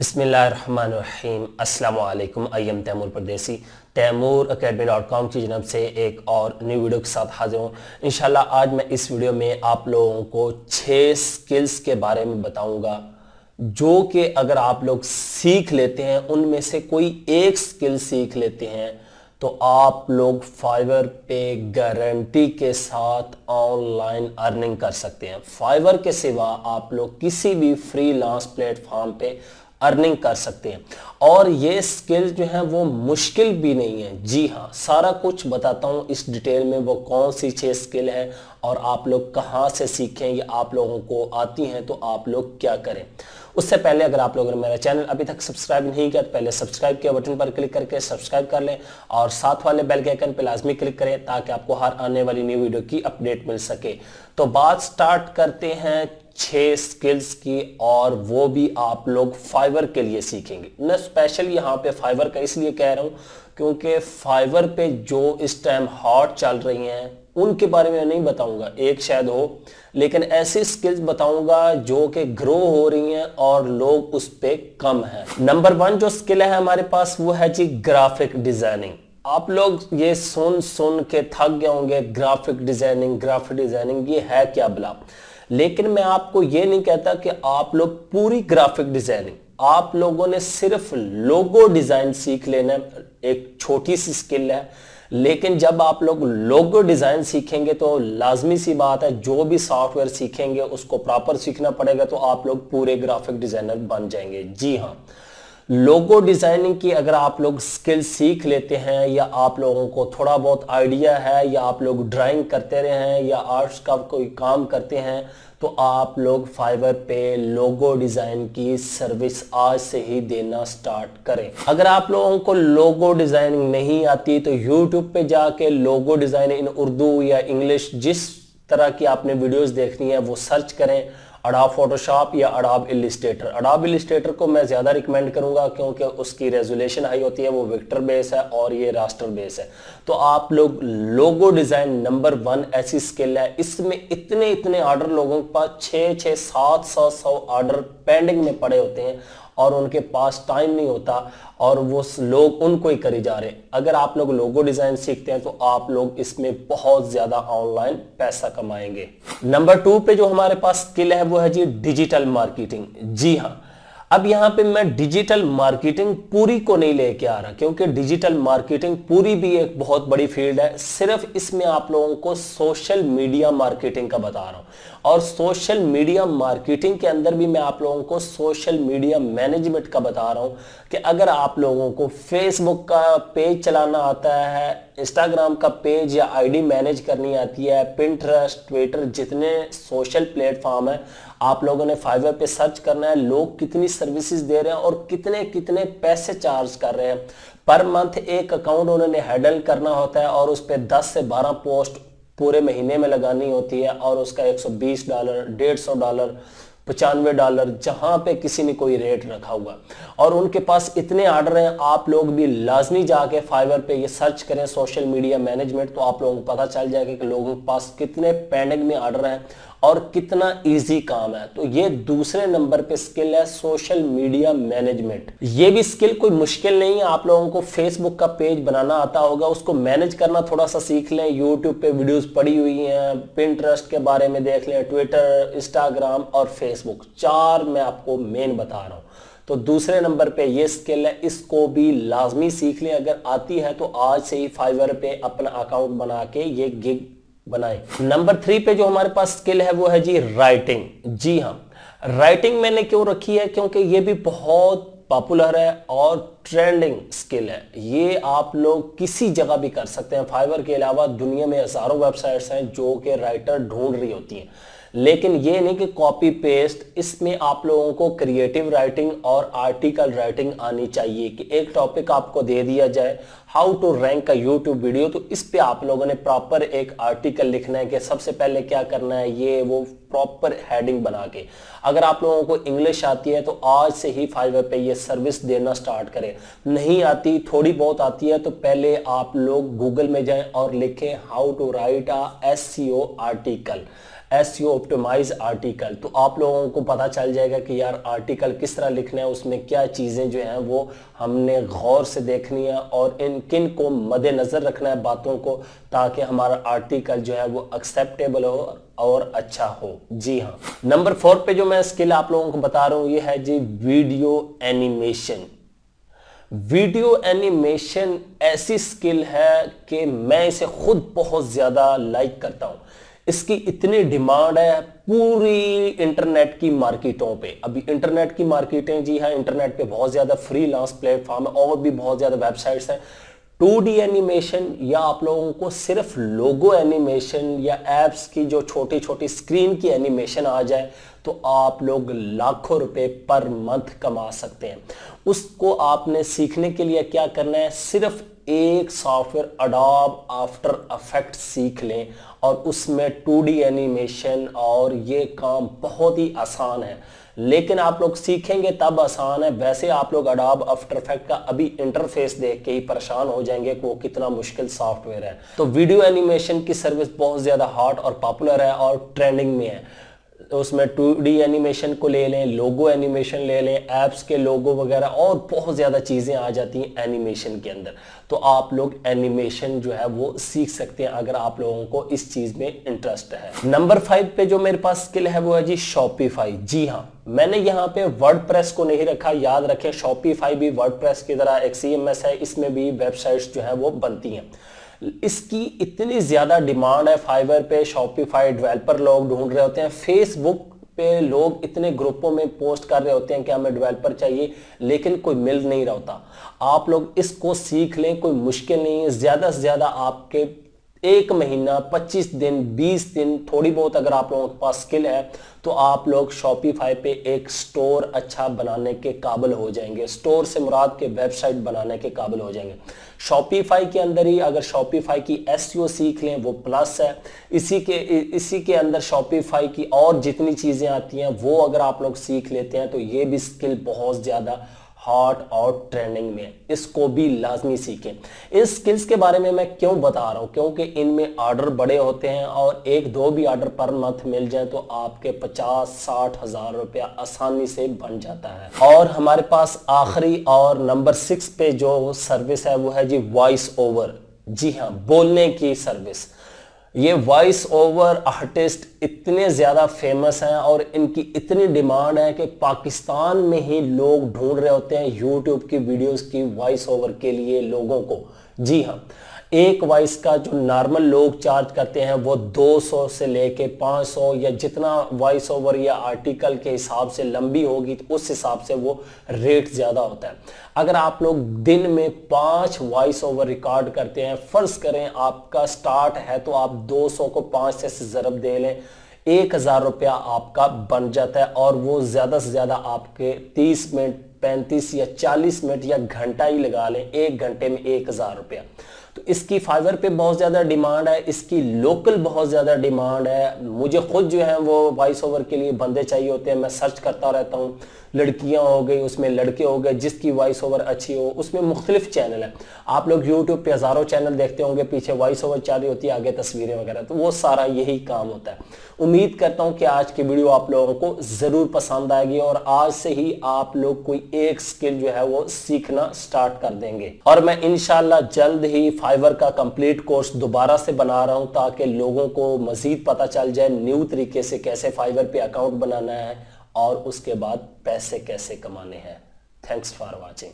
बिस्मिल्लाहिर्रहमानिर्रहीम अस्सलाम वालेकुम। अय्यम तैमूर परदेसी तैमूर academy.com की जन्म से एक और न्यू वीडियो के साथ हाजिर हूँ। इंशाल्लाह आज मैं इस वीडियो में आप लोगों को 6 स्किल्स के बारे में बताऊंगा जो कि अगर आप लोग सीख लेते हैं, उनमें से कोई एक स्किल सीख लेते हैं तो आप लोग फाइवर पे गारंटी के साथ ऑनलाइन अर्निंग कर सकते हैं। फाइवर के सिवा आप लोग किसी भी फ्रीलांस प्लेटफॉर्म पे अर्निंग कर सकते हैं और ये स्किल जो है वो मुश्किल भी नहीं है। जी हाँ, सारा कुछ बताता हूँ इस डिटेल में, वो कौन सी 6 स्किल है और आप लोग कहाँ से सीखें, या आप लोगों को आती हैं तो आप लोग क्या करें। उससे पहले अगर आप लोगों ने मेरा चैनल अभी तक सब्सक्राइब नहीं किया तो पहले सब्सक्राइब के बटन पर क्लिक करके सब्सक्राइब कर लें और साथ वाले बेल के आइकन पर लाजमी क्लिक करें ताकि आपको हर आने वाली न्यू वीडियो की अपडेट मिल सके। तो बात स्टार्ट करते हैं 6 स्किल्स की, और वो भी आप लोग फाइवर के लिए सीखेंगे। मैं स्पेशल यहाँ पे फाइवर का इसलिए कह रहा हूँ क्योंकि फाइवर पे जो इस टाइम हॉट चल रही हैं उनके बारे में नहीं बताऊंगा, एक शायद हो, लेकिन ऐसी स्किल्स बताऊंगा जो कि ग्रो हो रही हैं और लोग उस पे कम हैं। नंबर 1 जो स्किल है हमारे पास वो है जी ग्राफिक डिजाइनिंग। आप लोग ये सुन के थक गए होंगे, ग्राफिक डिजाइनिंग ये है क्या भला। लेकिन मैं आपको ये नहीं कहता कि आप लोग पूरी ग्राफिक डिजाइनिंग, आप लोगों ने सिर्फ लोगो डिजाइन सीख लेना, एक छोटी सी स्किल है। लेकिन जब आप लोग लोगो डिजाइन सीखेंगे तो लाजमी सी बात है जो भी सॉफ्टवेयर सीखेंगे उसको प्रॉपर सीखना पड़ेगा, तो आप लोग पूरे ग्राफिक डिजाइनर बन जाएंगे। जी हाँ, लोगो डिजाइनिंग की अगर आप लोग स्किल सीख लेते हैं, या आप लोगों को थोड़ा बहुत आइडिया है, या आप लोग ड्राइंग करते रहे हैं या आर्ट्स का कोई काम करते हैं, तो आप लोग फाइवर पे लोगो डिजाइन की सर्विस आज से ही देना स्टार्ट करें। अगर आप लोगों को लोगो डिजाइनिंग नहीं आती तो यूट्यूब पे जाके लोगो डिजाइन इन उर्दू या इंग्लिश, जिस तरह की आपने वीडियोस देखनी है वो सर्च करें। अडोब फोटोशॉप या अडोब इलिस्ट्रेटर को मैं ज्यादा रिकमेंड करूंगा क्योंकि उसकी रेजोल्यूशन हाई होती है, वो वेक्टर बेस है और ये रास्टर बेस है। तो आप लोग लोगो डिजाइन नंबर 1 ऐसी स्किल है, इसमें इतने ऑर्डर लोगों के पास 6 700 ऑर्डर पेंडिंग में पड़े होते हैं और उनके पास टाइम नहीं होता और वो लोग उनको ही करे जा रहे। अगर आप लोग लोगो डिजाइन सीखते हैं तो आप लोग इसमें बहुत ज्यादा ऑनलाइन पैसा कमाएंगे। नंबर 2 पे जो हमारे पास स्किल है वो है जी डिजिटल मार्केटिंग। जी हाँ, अब यहां पे मैं डिजिटल मार्केटिंग पूरी को नहीं लेके आ रहा क्योंकि डिजिटल मार्केटिंग पूरी भी एक बहुत बड़ी फील्ड है। सिर्फ इसमें आप लोगों को सोशल मीडिया मार्केटिंग का बता रहा हूं, और सोशल मीडिया मार्केटिंग के अंदर भी मैं आप लोगों को सोशल मीडिया मैनेजमेंट का बता रहा हूं कि अगर आप लोगों को फेसबुक का पेज चलाना आता है, इंस्टाग्राम का पेज या आईडी मैनेज करनी आती है, पिंटरेस्ट, ट्विटर, जितने सोशल प्लेटफॉर्म है, आप लोगों ने फाइवर पे सर्च करना है लोग कितनी सर्विसेज दे रहे हैं और कितने पैसे चार्ज कर रहे हैं। पर मंथ एक अकाउंट उन्होंने हैंडल करना होता है और उस पर 10 से 12 पोस्ट पूरे महीने में लगानी होती है और उसका $120, $150, $95 जहां पे किसी ने कोई रेट रखा हुआ, और उनके पास इतने ऑर्डर हैं। आप लोग भी लाजमी जाके फाइवर पे ये सर्च करें सोशल मीडिया मैनेजमेंट, तो आप लोगों को पता चल जाएगा कि लोगों के पास कितने पेंडिंग में ऑर्डर हैं और कितना इजी काम है। तो ये दूसरे नंबर पे स्किल है सोशल मीडिया मैनेजमेंट। ये भी स्किल कोई मुश्किल नहीं है, आप लोगों को फेसबुक का पेज बनाना आता होगा, उसको मैनेज करना थोड़ा सा सीख लें। यूट्यूब पे वीडियोस पड़ी हुई हैं, पिंटरेस्ट के बारे में देख लें, ट्विटर, इंस्टाग्राम और फेसबुक, 4 मैं आपको मेन बता रहा हूं। तो दूसरे नंबर पे ये स्किल है, इसको भी लाजमी सीख लें। अगर आती है तो आज से ही फाइवर पे अपना अकाउंट बना के ये गिग बनाएं। नंबर 3 पे जो हमारे पास स्किल है वो है जी राइटिंग। जी हाँ, राइटिंग मैंने क्यों रखी है क्योंकि ये भी बहुत पॉपुलर है और ट्रेंडिंग स्किल है। ये आप लोग किसी जगह भी कर सकते हैं। फाइवर के अलावा दुनिया में हजारों वेबसाइट्स हैं जो कि राइटर ढूंढ रही होती हैं, लेकिन ये नहीं कि कॉपी पेस्ट, इसमें आप लोगों को क्रिएटिव राइटिंग और आर्टिकल राइटिंग आनी चाहिए कि एक टॉपिक आपको दे दिया जाए, हाउ टू रैंक का यूट्यूब वीडियो, तो इस पे आप लोगों ने प्रॉपर एक आर्टिकल लिखना है कि सबसे पहले क्या करना है, ये वो प्रॉपर हेडिंग बना के। अगर आप लोगों को इंग्लिश आती है तो आज से ही फाइवर पे ये सर्विस देना स्टार्ट करें। नहीं आती, थोड़ी बहुत आती है, तो पहले आप लोग गूगल में जाएं और लिखें how to write a SEO article. SEO optimize article. तो आप लोगों को पता चल जाएगा कि यार आर्टिकल किस तरह लिखना है, उसमें क्या चीज़ें जो हैं वो हमने गौर से देखनी है और इन किन को मद्देनज़र रखना है बातों को, ताकि हमारा आर्टिकल जो है वो एक्सेप्टेबल हो और अच्छा हो। जी हाँ, नंबर 4 पे जो मैं स्किल आप लोगों को बता रहा हूँ ये है जी वीडियो एनिमेशन। वीडियो एनिमेशन ऐसी स्किल है कि मैं इसे खुद बहुत ज्यादा लाइक करता हूं। इसकी इतनी डिमांड है पूरी इंटरनेट की मार्केटों पे। अभी इंटरनेट की मार्केटें, जी हाँ, इंटरनेट पे बहुत ज्यादा फ्रीलांस प्लेटफॉर्म है और भी बहुत ज्यादा वेबसाइट्स हैं। 2D एनिमेशन या आप लोगों को सिर्फ लोगो एनिमेशन या एप्स की जो छोटी छोटी स्क्रीन की एनिमेशन आ जाए तो आप लोग लाखों रुपए पर मंथ कमा सकते हैं। उसको आपने सीखने के लिए क्या करना है, सिर्फ एक सॉफ्टवेयर एडोब आफ्टर इफेक्ट्स सीख लें और उसमें 2D एनिमेशन, और ये काम बहुत ही आसान है। लेकिन आप लोग सीखेंगे तब आसान है, वैसे आप लोग एडोब आफ्टर इफेक्ट का अभी इंटरफेस देख के ही परेशान हो जाएंगे कि वो कितना मुश्किल सॉफ्टवेयर है। तो वीडियो एनिमेशन की सर्विस बहुत ज्यादा हॉट और पॉपुलर है और ट्रेंडिंग में है। तो उसमें 2D एनिमेशन को ले लें, लोगो एनिमेशन ले लें, एप्स के लोगो वगैरह और बहुत ज़्यादा चीज़ें आ जाती हैं एनिमेशन के अंदर। तो आप लोग एनिमेशन जो है वो सीख सकते हैं अगर आप लोगों को इस चीज़ में इंटरेस्ट है। नंबर 5 पे जो मेरे पास स्किल है वो है जी शॉपिफाई। जी हाँ, मैंने यहाँ पे वर्डप्रेस को नहीं रखा, याद रखें शॉपिफाई भी वर्डप्रेस की तरह एक CMS है, इसमें भी वेबसाइट्स जो है वो बनती हैं। इसकी इतनी ज्यादा डिमांड है, फाइवर पे शॉपिफाई डेवलपर लोग ढूंढ रहे होते हैं, फेसबुक पे लोग इतने ग्रुपों में पोस्ट कर रहे होते हैं कि हमें डेवलपर चाहिए, लेकिन कोई मिल नहीं रहा होता। आप लोग इसको सीख लें, कोई मुश्किल नहीं है। ज्यादा से ज्यादा आपके 1 महीना, 25 दिन, 20 दिन, थोड़ी बहुत अगर आप लोगों के पास स्किल है तो आप लोग शॉपिफाई पे एक स्टोर अच्छा बनाने के काबिल हो जाएंगे। स्टोर से मुराद के वेबसाइट बनाने के काबिल हो जाएंगे। शॉपिफाई के अंदर ही अगर शॉपिफाई की एसईओ सीख लें वो प्लस है। इसी के अंदर शॉपिफाई की और जितनी चीजें आती हैं वो अगर आप लोग सीख लेते हैं तो ये भी स्किल बहुत ज्यादा हॉट और ट्रेंडिंग में है, इसको भी लाजमी सीखें। इस स्किल्स के बारे में मैं क्यों बता रहा हूं, क्योंकि इनमें ऑर्डर बड़े होते हैं और 1-2 भी ऑर्डर पर मंथ मिल जाए तो आपके 50-60 हजार रुपया आसानी से बन जाता है। और हमारे पास आखिरी और नंबर 6 पे जो सर्विस है वो है जी वॉइस ओवर। जी हाँ, बोलने की सर्विस। ये वॉइस ओवर आर्टिस्ट इतने ज़्यादा फेमस हैं और इनकी इतनी डिमांड है कि पाकिस्तान में ही लोग ढूंढ रहे होते हैं यूट्यूब की वीडियोस की वॉइस ओवर के लिए लोगों को। जी हाँ, एक वॉइस का जो नॉर्मल लोग चार्ज करते हैं वो 200 से लेके 500, या जितना वॉइस ओवर या आर्टिकल के हिसाब से लंबी होगी तो उस हिसाब से वो रेट ज़्यादा होता है। अगर आप लोग दिन में 5 वॉइस ओवर रिकॉर्ड करते हैं, फर्ज करें आपका स्टार्ट है तो आप 200 को 5 से ज़रब दे लें, 1000 रुपया आपका बन जाता है। और वो ज़्यादा से ज़्यादा आपके 30 मिनट, 35 या 40 मिनट या घंटा ही लगा लें, 1 घंटे में 1000 रुपया। तो इसकी फाइवर पे बहुत ज़्यादा डिमांड है, इसकी लोकल बहुत ज़्यादा डिमांड है। मुझे खुद जो है वो वॉइस ओवर के लिए बंदे चाहिए होते हैं, मैं सर्च करता रहता हूँ। लड़कियां हो गई, उसमें लड़के हो गए, जिसकी वॉइस ओवर अच्छी हो। उसमें मुख्तलिफ चैनल है, आप लोग यूट्यूब पे हज़ारों चैनल देखते होंगे, पीछे वॉइस ओवर चालू होती है, आगे तस्वीरें वगैरह, तो वो सारा यही काम होता है। उम्मीद करता हूँ कि आज की वीडियो आप लोगों को ज़रूर पसंद आएगी और आज से ही आप लोग कोई एक स्किल जो है वो सीखना स्टार्ट कर देंगे। और मैं इंशाल्लाह जल्द ही फाइवर का कंप्लीट कोर्स दोबारा से बना रहा हूँ ताकि लोगों को मज़ीद पता चल जाए न्यू तरीके से कैसे फाइवर पे अकाउंट बनाना है और उसके बाद पैसे कैसे कमाने हैं। Thanks for watching.